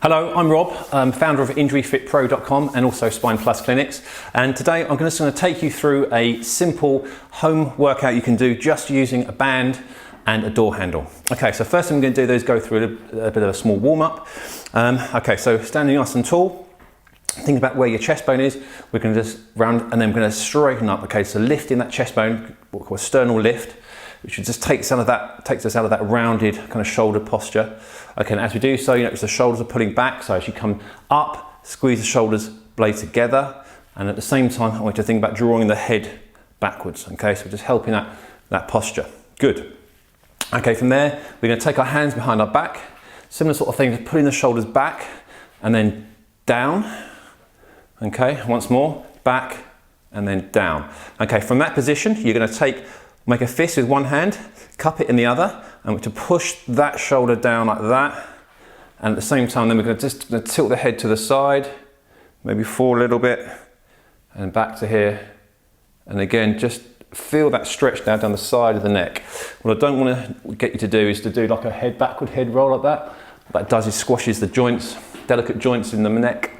Hello, I'm Rob, founder of injuryfitpro.com and also Spine Plus Clinics. And today I'm just going to take you through a simple home workout you can do just using a band and a door handle. Okay, so first thing I'm going to do is go through a bit of a small warm up. Okay, so standing nice and tall. Think about where your chest bone is. We're going to just round and then we're going to straighten up. Okay, so lifting that chest bone, what we call a sternal lift, which just takes us out of that rounded kind of shoulder posture. Okay, and as we do so, you notice the shoulders are pulling back. So as you come up, squeeze the shoulders blade together, and at the same time, I want you to think about drawing the head backwards. Okay, so just helping that posture. Good. Okay, from there, we're going to take our hands behind our back. Similar sort of thing, just pulling the shoulders back and then down. Okay, once more, back and then down. Okay, from that position, you're going to make a fist with one hand, cup it in the other, and we're to push that shoulder down like that. And at the same time, then we're going to just tilt the head to the side, maybe forward a little bit, and back to here. And again, just feel that stretch down the side of the neck. What I don't want to get you to do is to do like a backward head roll like that. What that does is squashes the joints, delicate joints in the neck,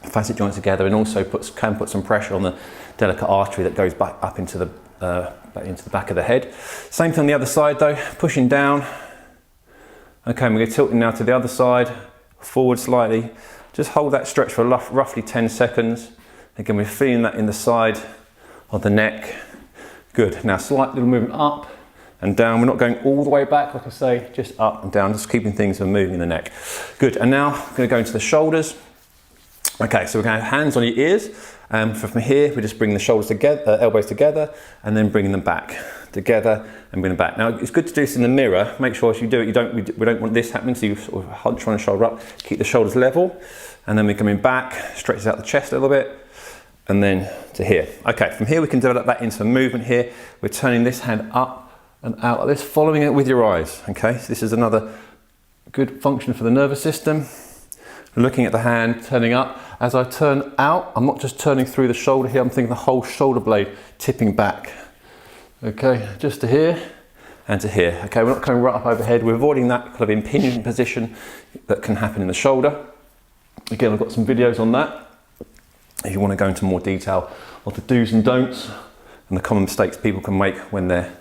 facet joints together, and also can put some pressure on the delicate artery that goes back up into the back of the head. Same thing on the other side though, pushing down. Okay, and we're tilting now to the other side, forward slightly. Just hold that stretch for roughly 10 seconds. Again, we're feeling that in the side of the neck. Good, now slight little movement up and down. We're not going all the way back, like I say, just up and down, just keeping things from moving in the neck. Good, and now I'm going to go into the shoulders. Okay, so we're going to have hands on your ears. From here, we just bring the shoulders together, elbows together, and then bring them back together and bring them back. Now, it's good to do this in the mirror. Make sure as you do it, we don't want this happening, so you sort of hunch on the shoulder up, keep the shoulders level, and then we're coming back, stretches out the chest a little bit, and then to here. Okay, from here we can develop that into a movement here. We're turning this hand up and out like this, following it with your eyes. Okay, so this is another good function for the nervous system. Looking at the hand, turning up. As I turn out, I'm not just turning through the shoulder here, I'm thinking the whole shoulder blade tipping back. Okay, just to here and to here. Okay, we're not coming right up overhead, we're avoiding that kind of impingement position that can happen in the shoulder. Again, I've got some videos on that. If you want to go into more detail of the do's and don'ts and the common mistakes people can make when they're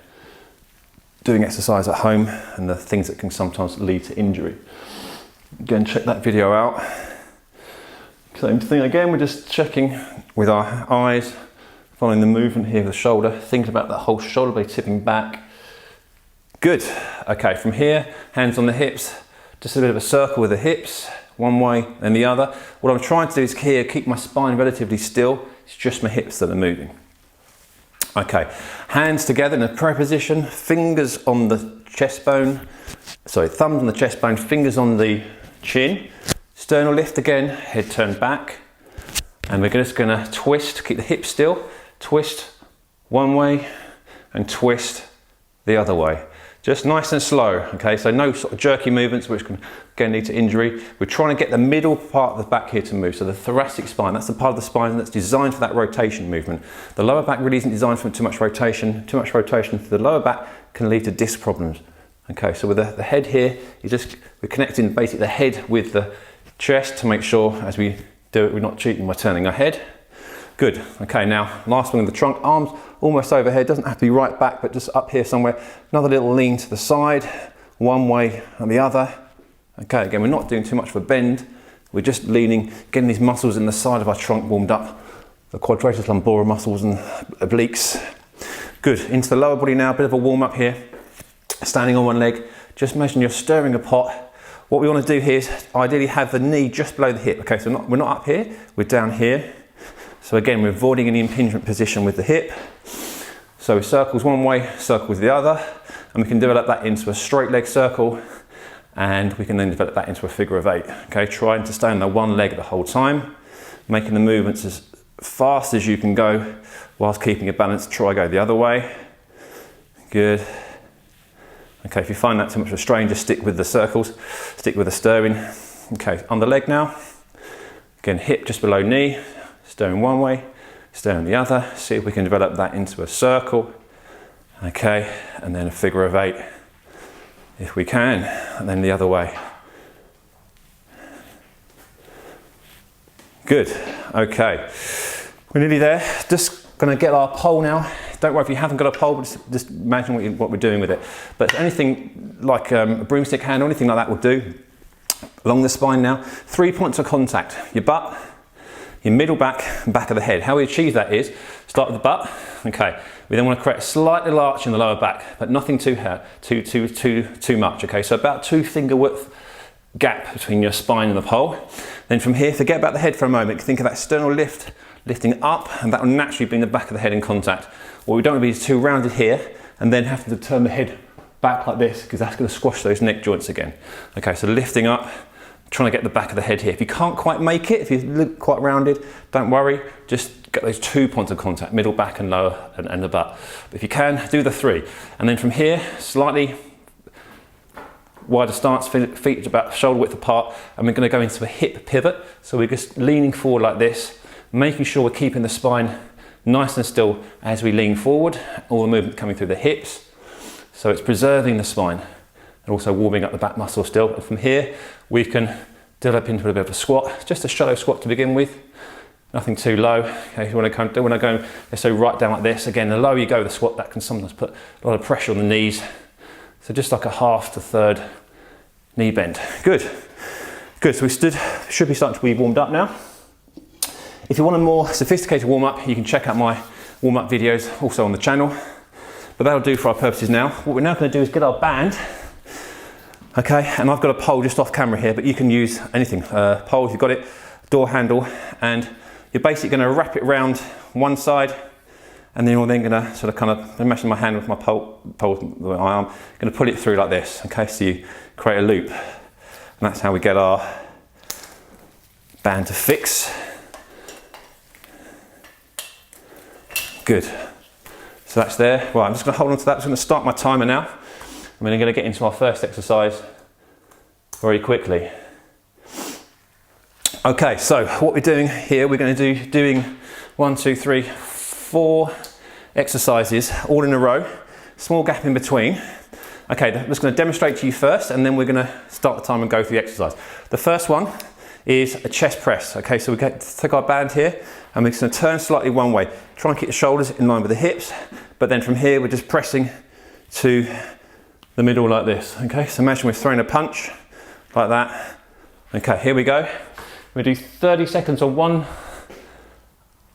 doing exercise at home and the things that can sometimes lead to injury. Again, check that video out. Same thing again, we're just checking with our eyes, following the movement here of the shoulder, thinking about that whole shoulder blade tipping back. Good. Okay, from here, hands on the hips, just a bit of a circle with the hips, one way and the other. What I'm trying to do is here, keep my spine relatively still. It's just my hips that are moving. Okay, hands together in a prayer position, fingers on the chest bone, thumbs on the chest bone, fingers on the chin, sternal lift again, head turned back, and we're just going to twist, keep the hips still, twist one way and twist the other way. Just nice and slow, okay, so no sort of jerky movements which can again lead to injury. We're trying to get the middle part of the back here to move, so the thoracic spine, that's the part of the spine that's designed for that rotation movement. The lower back really isn't designed for too much rotation. Too much rotation to the lower back can lead to disc problems. Okay, so with the head here, we're connecting basically the head with the chest to make sure as we do it, we're not cheating by turning our head. Good, okay, now last one with the trunk, arms almost overhead, doesn't have to be right back, but just up here somewhere. Another little lean to the side, one way and the other. Okay, again, we're not doing too much of a bend. We're just leaning, getting these muscles in the side of our trunk warmed up, the quadratus lumborum muscles and obliques. Good, into the lower body now, a bit of a warm up here. Standing on one leg, just imagine you're stirring a pot. What we want to do here is ideally have the knee just below the hip. Okay, so we're not up here, we're down here. So again, we're avoiding any impingement position with the hip. So circles one way, circles the other, and we can develop that into a straight leg circle, and we can then develop that into a figure of 8. Okay, trying to stay on the one leg the whole time, making the movements as fast as you can go whilst keeping a balance. Try go the other way. Good. Okay, if you find that too much of a strain, just stick with the circles, stick with the stirring. Okay, on the leg now. Again, hip just below knee, stirring one way, stirring the other. See if we can develop that into a circle. Okay, and then a figure of 8, if we can, and then the other way. Good, okay. We're nearly there. Just gonna get our pole now. Don't worry if you haven't got a pole, but just imagine what we're doing with it. But anything like a broomstick handle, anything like that will do. Along the spine now, 3 points of contact. Your butt, your middle back, and back of the head. How we achieve that is, start with the butt, okay. We then want to create a slight little arch in the lower back, but nothing too much, okay. So about 2 finger width gap between your spine and the pole. Then from here, forget about the head for a moment. Think of that sternal lift, lifting up, and that will naturally bring the back of the head in contact. What we don't want to be is too rounded here, and then having to turn the head back like this, because that's going to squash those neck joints again. Okay, so lifting up, trying to get the back of the head here. If you can't quite make it, if you look quite rounded, don't worry, just get those 2 points of contact, middle back and lower and the butt. But if you can, do the 3. And then from here, slightly wider stance, feet about shoulder width apart, and we're going to go into a hip pivot. So we're just leaning forward like this, making sure we're keeping the spine nice and still as we lean forward, all the movement coming through the hips. So it's preserving the spine and also warming up the back muscle still. And from here, we can develop into a bit of a squat, just a shallow squat to begin with. Nothing too low. Okay, you want to go, let's say right down like this. Again, the lower you go, the squat, that can sometimes put a lot of pressure on the knees. So just like a half to third knee bend. Good. Good, so we should be starting to be warmed up now. If you want a more sophisticated warm-up, you can check out my warm-up videos also on the channel. But that'll do for our purposes now. What we're now going to do is get our band. Okay, and I've got a pole just off camera here, but you can use anything. Pole, if you've got it, door handle, and you're basically going to wrap it around one side, and then you're then going to sort of kind of, imagine my hand with my pole with my arm, going to pull it through like this. Okay, so you create a loop, and that's how we get our band to fix. Good. So that's there. Right, I'm just going to hold on to that. I'm just going to start my timer now. And we're going to get into our first exercise very quickly. Okay, so what we're doing here, we're going to doing 1, 2, 3, 4 exercises all in a row. Small gap in between. Okay, I'm just going to demonstrate to you first, and then we're going to start the timer and go through the exercise. The first one is a chest press. Okay, so we take our band here, and we're just going to turn slightly one way. Try and keep the shoulders in line with the hips, but then from here we're just pressing to the middle like this. Okay, so imagine we're throwing a punch like that. Okay, here we go. We do 30 seconds on one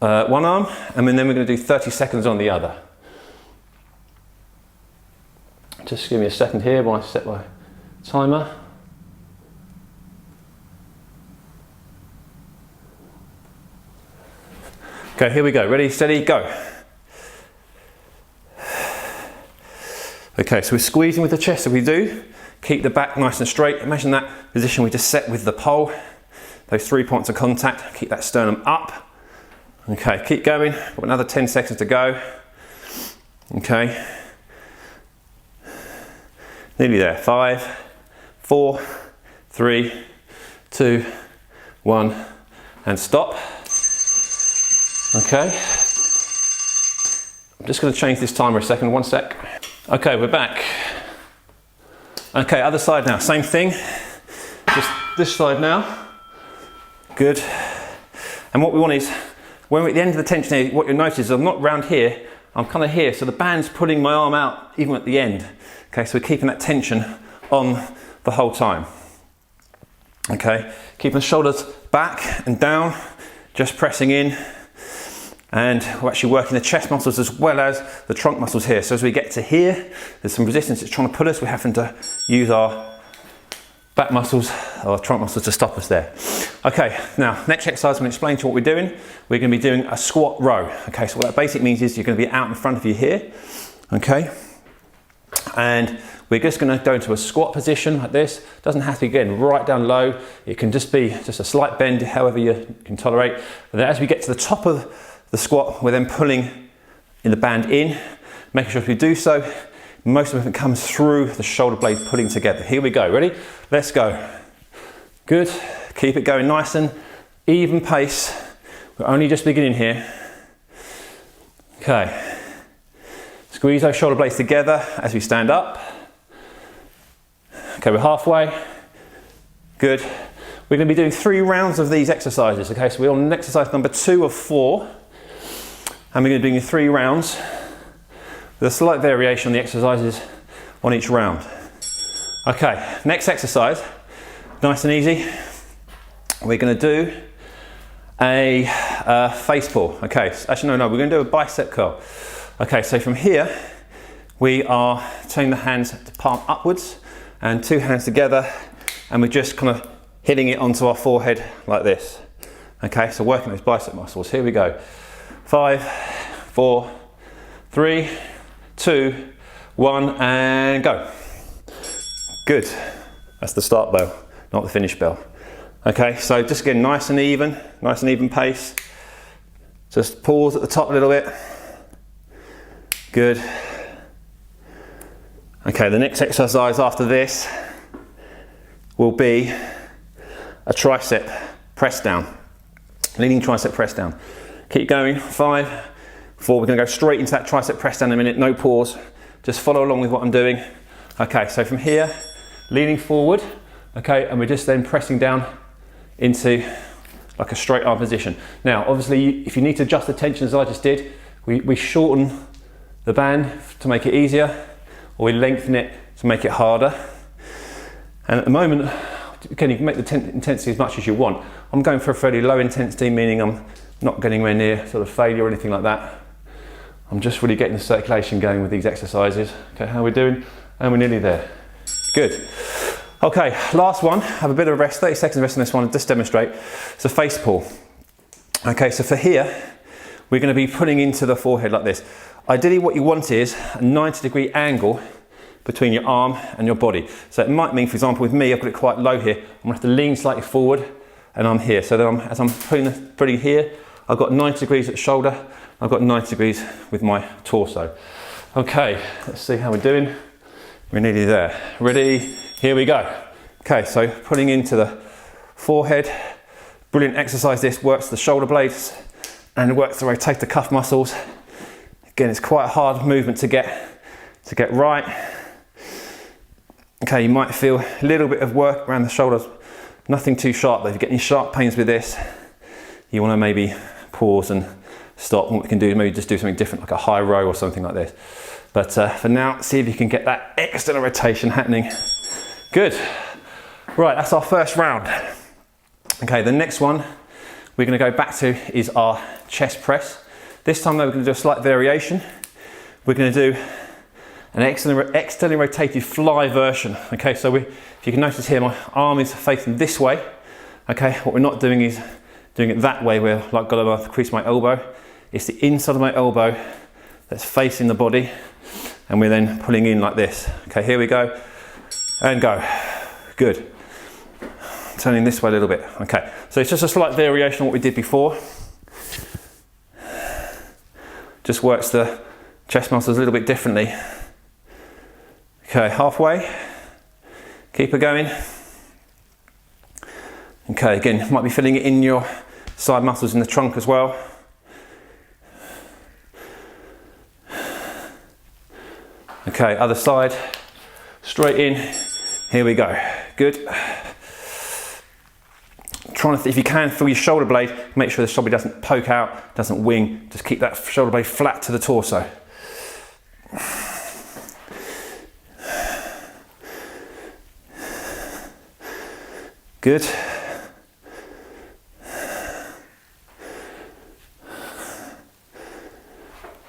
arm, and then we're going to do 30 seconds on the other. Just give me a second here while I set my timer. Okay, here we go. Ready, steady, go. Okay, so we're squeezing with the chest as we do. Keep the back nice and straight. Imagine that position we just set with the pole. Those 3 points of contact. Keep that sternum up. Okay, keep going. Got another 10 seconds to go. Okay. Nearly there. 5, 4, 3, 2, 1, and stop. Okay. I'm just going to change this timer a second. 1 sec. Okay, we're back. Okay, other side now. Same thing. Just this side now. Good. And what we want is, when we're at the end of the tension here, what you'll notice is I'm not round here, I'm kind of here. So the band's pulling my arm out even at the end. Okay, so we're keeping that tension on the whole time. Okay, keeping the shoulders back and down, just pressing in. And we're actually working the chest muscles as well as the trunk muscles here. So as we get to here, there's some resistance that's trying to pull us. We're having to use our back muscles or trunk muscles to stop us there. Okay, now next exercise I'm going to explain to you what we're doing. We're going to be doing a squat row. Okay, so what that basically means is you're going to be out in front of you here. Okay, and we're just going to go into a squat position like this. Doesn't have to be again right down low. It can just be just a slight bend, however you can tolerate. And then as we get to the top of the squat, we're then pulling in the band in, making sure as we do so, most of it comes through the shoulder blades pulling together. Here we go, ready? Let's go. Good, keep it going nice and even pace. We're only just beginning here. Okay, squeeze those shoulder blades together as we stand up. Okay, we're halfway. Good. We're going to be doing 3 rounds of these exercises. Okay, so we're on exercise number 2 of 4, and we're going to be doing 3 rounds with a slight variation on the exercises on each round. Okay, next exercise, nice and easy. We're going to do a face pull. Okay, actually no, we're going to do a bicep curl. Okay, so from here we are turning the hands to palm upwards and 2 hands together, and we're just kind of hitting it onto our forehead like this. Okay, so working those bicep muscles. Here we go. 5, 4, 3, 2, 1, and go. Good. That's the start bell, not the finish bell. Okay, so just again, nice and even pace. Just pause at the top a little bit. Good. Okay, the next exercise after this will be a tricep press down, leaning tricep press down. Keep going, 5, 4, we're going to go straight into that tricep press down in a minute, no pause. Just follow along with what I'm doing. Okay, so from here, leaning forward, okay, and we're just then pressing down into like a straight arm position. Now, obviously, if you need to adjust the tension as I just did, we shorten the band to make it easier, or we lengthen it to make it harder. And at the moment, again, you can make the intensity as much as you want. I'm going for a fairly low intensity, meaning I'm not getting anywhere near sort of failure or anything like that. I'm just really getting the circulation going with these exercises. Okay, how are we doing? And we're nearly there. Good. Okay, last one, have a bit of a rest, 30 seconds rest on this one, and just demonstrate. It's a face pull. Okay, so for here, we're going to be putting into the forehead like this. Ideally what you want is a 90-degree angle between your arm and your body. So it might mean, for example, with me, I've got it quite low here. I'm going to have to lean slightly forward, and I'm here. So then as I'm putting here, I've got 90 degrees at the shoulder, I've got 90 degrees with my torso. Okay, let's see how we're doing. We're nearly there. Ready? Here we go. Okay, so putting into the forehead. Brilliant exercise. This works the shoulder blades and works to rotate the cuff muscles. Again, it's quite a hard movement to get right. Okay, you might feel a little bit of work around the shoulders. Nothing too sharp though. If you get any sharp pains with this, you want to maybe pause and stop. And what we can do is maybe just do something different, like a high row or something like this. But for now, see if you can get that external rotation happening. Good. Right, that's our first round. Okay, the next one we're going to go back to is our chest press. This time though, we're going to do a slight variation. We're going to do an externally rotated fly version. Okay, so if you can notice here, my arm is facing this way. Okay, what we're not doing is doing it that way where like got to crease my elbow. It's the inside of my elbow that's facing the body, and we're then pulling in like this. Okay, here we go, and go. Good. Turning this way a little bit. Okay, so it's just a slight variation on what we did before. Just works the chest muscles a little bit differently. Okay, halfway. Keep it going. Okay, again, you might be feeling it in your side muscles in the trunk as well. Okay, other side, straight in. Here we go. Good. If you can, feel your shoulder blade, make sure the shoulder blade doesn't poke out, doesn't wing. Just keep that shoulder blade flat to the torso. Good.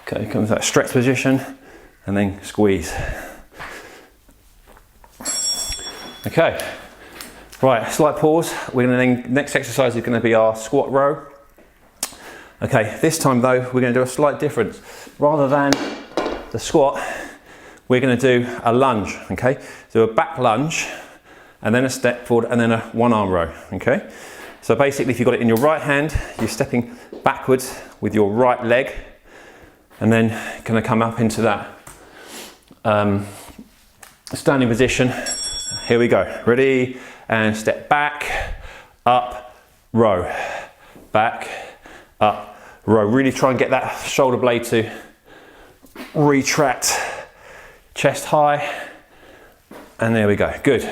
Okay, come to that stretch position and then squeeze. Okay, right, slight pause. We're going to then, next exercise is going to be our squat row. Okay, this time though, we're going to do a slight difference. Rather than the squat, we're going to do a lunge, okay? So a back lunge, and then a step forward, and then a one arm row, okay? So basically, if you've got it in your right hand, you're stepping backwards with your right leg, and then going to come up into that standing position. Here we go. Ready? And step back, up, row. Back, up, row. Really try and get that shoulder blade to retract. Chest high. And there we go. Good.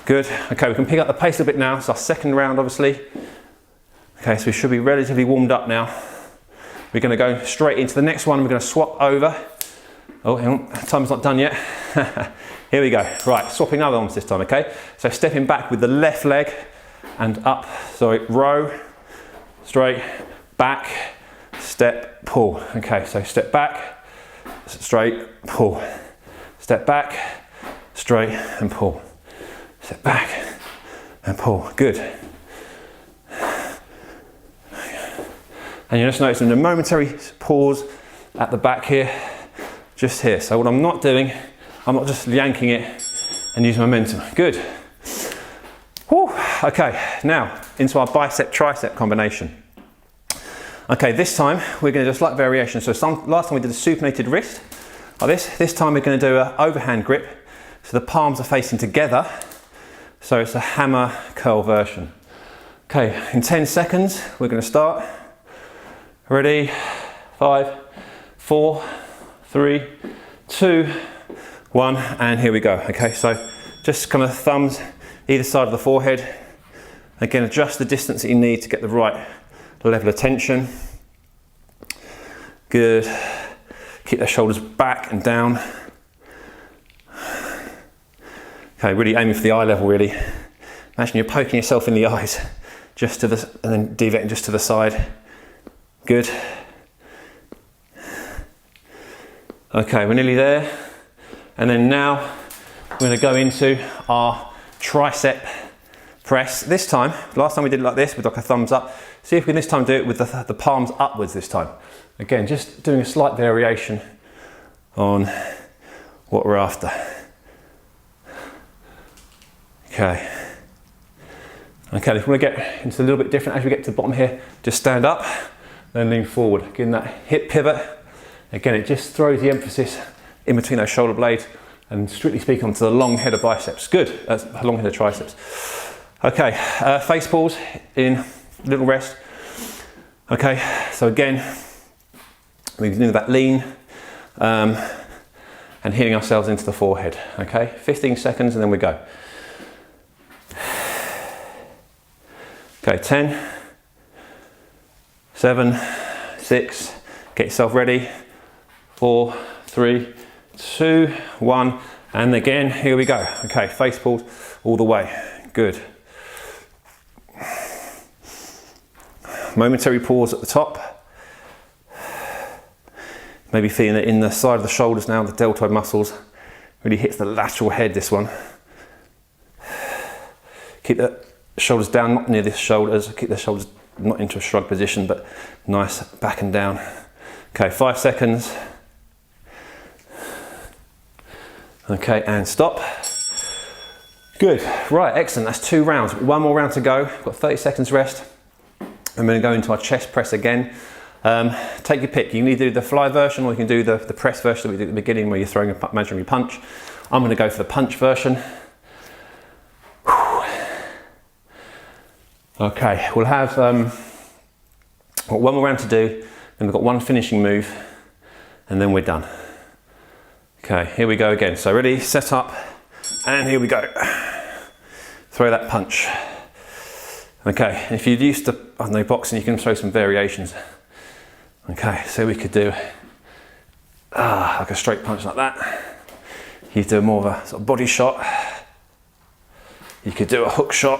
Good. Okay, we can pick up the pace a bit now. It's our second round, obviously. Okay, so we should be relatively warmed up now. We're going to go straight into the next one. We're going to swap over. Oh, hang on, time's not done yet. Here we go. Right, swapping other arms this time, okay? So stepping back with the left leg and up. Sorry, row, straight, back, step, pull. Okay, so step back, straight, pull. Step back, straight and pull. Step back and pull. Good. And you're just noticing the momentary pause at the back here, just here. So what I'm not doing, I'm not just yanking it and using momentum. Good. Whew. Okay, now into our bicep tricep combination. Okay, this time we're going to do a slight variation. So last time we did a supinated wrist like this. This time we're going to do an overhand grip. So the palms are facing together. So it's a hammer curl version. Okay, in 10 seconds we're going to start. Ready? 5, 4, 3, 2, 1, and here we go. Okay, so just kind of thumbs either side of the forehead. Again, adjust the distance that you need to get the right level of tension. Good. Keep the shoulders back and down. Okay, really aiming for the eye level, really. Imagine you're poking yourself in the eyes, just to the, and then deviating just to the side. Good. Okay, we're nearly there. And then now we're going to go into our tricep press. This time, last time we did it like this with like a thumbs up. See if we can this time do it with the palms upwards this time. Again, just doing a slight variation on what we're after. Okay. Okay, if we want to get into a little bit different as we get to the bottom here, just stand up, then lean forward. Getting that hip pivot. Again, it just throws the emphasis in between those shoulder blades and strictly speaking onto the long head of biceps. Good, that's a long head of triceps. Okay, face pulls in little rest. Okay, so again, we can do that lean and hitting ourselves into the forehead. Okay, 15 seconds and then we go. Okay, 10, 7, 6, get yourself ready. 4, 3, 2, 1, and again, here we go. Okay, face pulls all the way. Good. Momentary pause at the top. Maybe feeling it in the side of the shoulders now, the deltoid muscles. Really hits the lateral head, this one. Keep the shoulders down, not near the shoulders. Keep the shoulders not into a shrug position, but nice back and down. Okay, 5 seconds. Okay, and stop. Good, right, excellent. That's 2 rounds. One more round to go. We've got 30 seconds rest. I'm going to go into our chest press again. Take your pick. You can either do the fly version or you can do the press version that we did at the beginning where you're throwing an imaginary punch. I'm going to go for the punch version. Okay, we'll have got one more round to do, then we've got one finishing move, and then we're done. Okay, here we go again. So ready, set up, and here we go. Throw that punch. Okay, if you're used to, I don't know, boxing, you can throw some variations. Okay, so we could do like a straight punch like that. You do more of a sort of body shot. You could do a hook shot.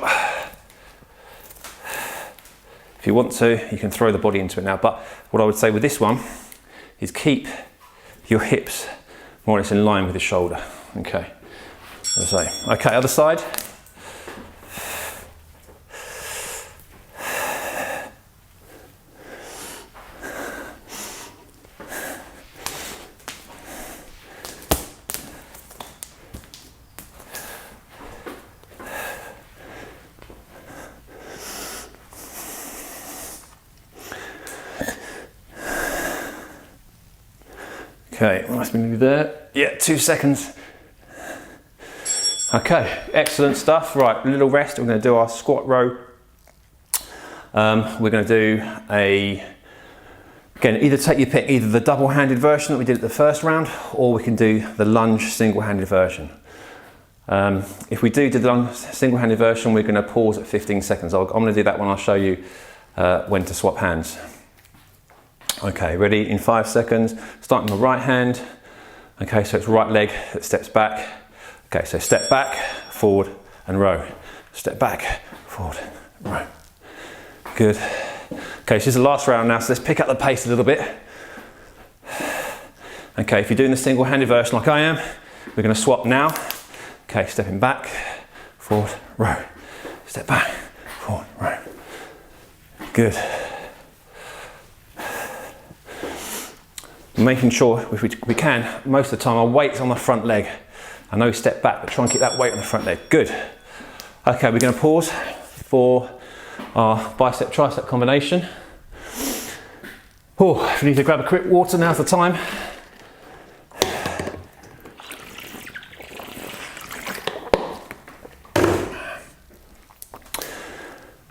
If you want to, you can throw the body into it now. But what I would say with this one is keep your hips more or less in line with the shoulder. Okay, as I say. Okay, other side. Okay, must be there. Yeah, 2 seconds. Okay, excellent stuff. Right, a little rest. We're going to do our squat row. We're going to do again, either take your pick, either the double-handed version that we did at the first round, or we can do the lunge single-handed version. If we do the single-handed version, we're going to pause at 15 seconds. I'm going to do that when I'll show you when to swap hands. Okay, ready? In 5 seconds, starting with the right hand. Okay, so it's right leg that steps back. Okay, so step back, forward and row. Step back, forward, row. Good. Okay, so this is the last round now, so let's pick up the pace a little bit. Okay, if you're doing the single-handed version like I am, we're going to swap now. Okay, stepping back, forward, row. Step back, forward, row. Good. Making sure, if we can, most of the time our weight's on the front leg. I know step back, but try and keep that weight on the front leg. Good. Okay, we're going to pause for our bicep tricep combination. Oh, if you need to grab a quick water, now's the time.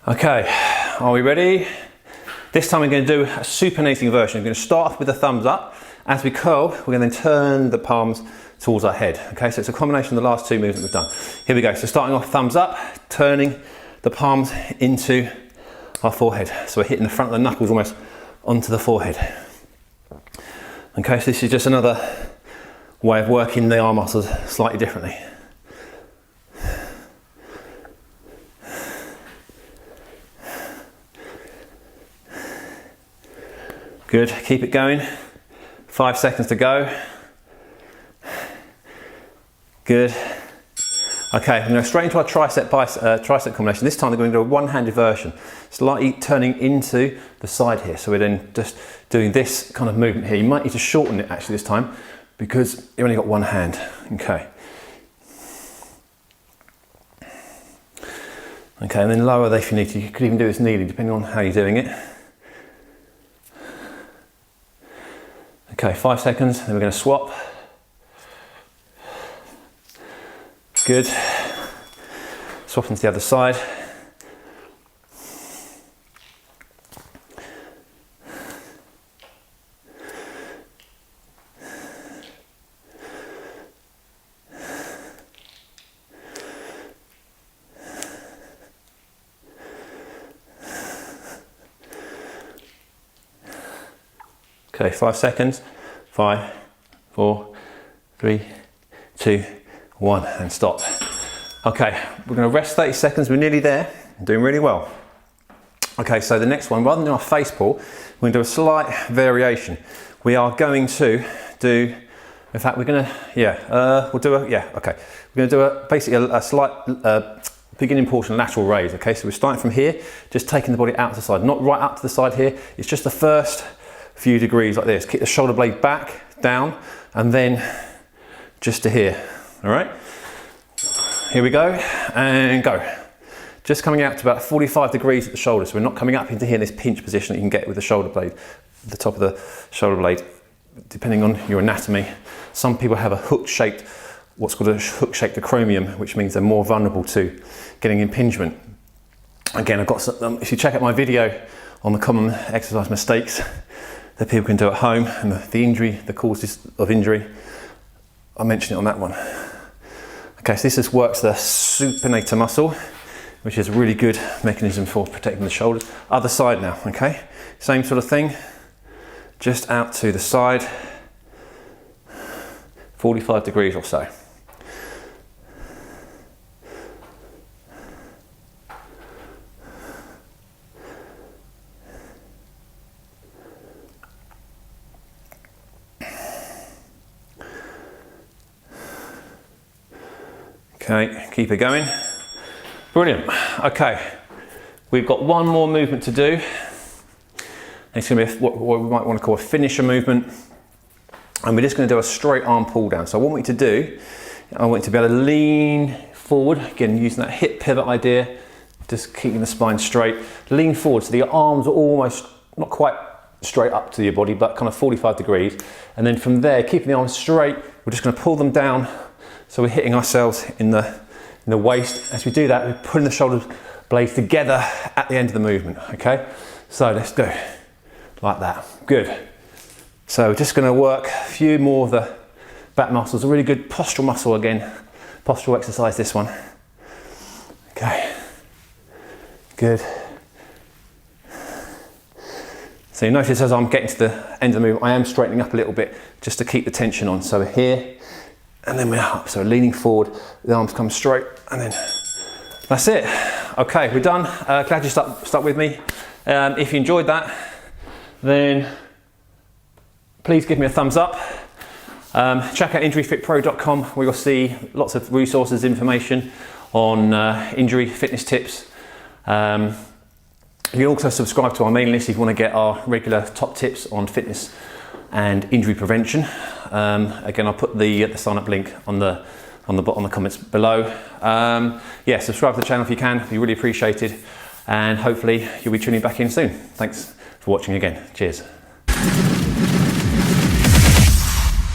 Okay, are we ready? This time we're going to do a supinating version. We're going to start off with the thumbs up. As we curl, we're going to then turn the palms towards our head. Okay, so it's a combination of the last two moves that we've done. Here we go. So starting off thumbs up, turning the palms into our forehead. So we're hitting the front of the knuckles almost onto the forehead. Okay, so this is just another way of working the arm muscles slightly differently. Good, keep it going. 5 seconds to go. Good. Okay, we're going to straight into our tricep combination. This time we're going to do a one-handed version, slightly turning into the side here. So we're then just doing this kind of movement here. You might need to shorten it actually this time because you've only got one hand. Okay. Okay, and then lower if you need to. You could even do this kneeling depending on how you're doing it. Okay, 5 seconds, then we're going to swap. Good. Swap into the other side. Okay, 5 seconds. 5, 4, 3, 2, 1, and stop. Okay, we're going to rest 30 seconds. We're nearly there. Doing really well. Okay, so the next one, rather than our face pull, we're going to do a slight variation. We are going to do, in fact, we're going to, we'll do a, okay. We're going to do basically a slight beginning portion lateral raise. Okay, so we're starting from here, just taking the body out to the side, not right up to the side here. It's just the first few degrees like this. Keep the shoulder blade back, down, and then just to here. All right, here we go, and go. Just coming out to about 45 degrees at the shoulder, so we're not coming up into here in this pinch position that you can get with the shoulder blade, the top of the shoulder blade, depending on your anatomy. Some people have a hook-shaped, what's called a hook-shaped acromion, which means they're more vulnerable to getting impingement. Again, I've got some, if you check out my video on the common exercise mistakes that people can do at home and the injury, the causes of injury, I mentioned it on that one. Okay, so this just works the supinator muscle, which is a really good mechanism for protecting the shoulders. Other side now, okay? Same sort of thing, just out to the side, 45 degrees or so. Okay, keep it going. Brilliant. Okay, we've got one more movement to do. It's going to be what we might want to call a finisher movement. And we're just going to do a straight arm pull down. So I want you to do, I want you to be able to lean forward, again using that hip pivot idea, just keeping the spine straight. Lean forward so the arms are almost, not quite straight up to your body, but kind of 45 degrees. And then from there, keeping the arms straight, we're just going to pull them down. So we're hitting ourselves in the waist. As we do that, we're putting the shoulder blades together at the end of the movement, okay? So let's do like that. Good. So we're just going to work a few more of the back muscles, a really good postural muscle again, postural exercise, this one. Okay, good. So you notice as I'm getting to the end of the move, I am straightening up a little bit just to keep the tension on. So here, and then we're up. So leaning forward, the arms come straight, and then that's it. Okay, we're done. Glad you stuck with me. If you enjoyed that, then please give me a thumbs up. Check out injuryfitpro.com, where you'll see lots of resources, information on injury fitness tips. You can also subscribe to our mailing list if you want to get our regular top tips on fitness and injury prevention. Again, I'll put the sign up link on the bottom of the comments below. Yeah, subscribe to the channel if you can, it'd be really appreciated, and hopefully you'll be tuning back in soon. Thanks for watching again. Cheers.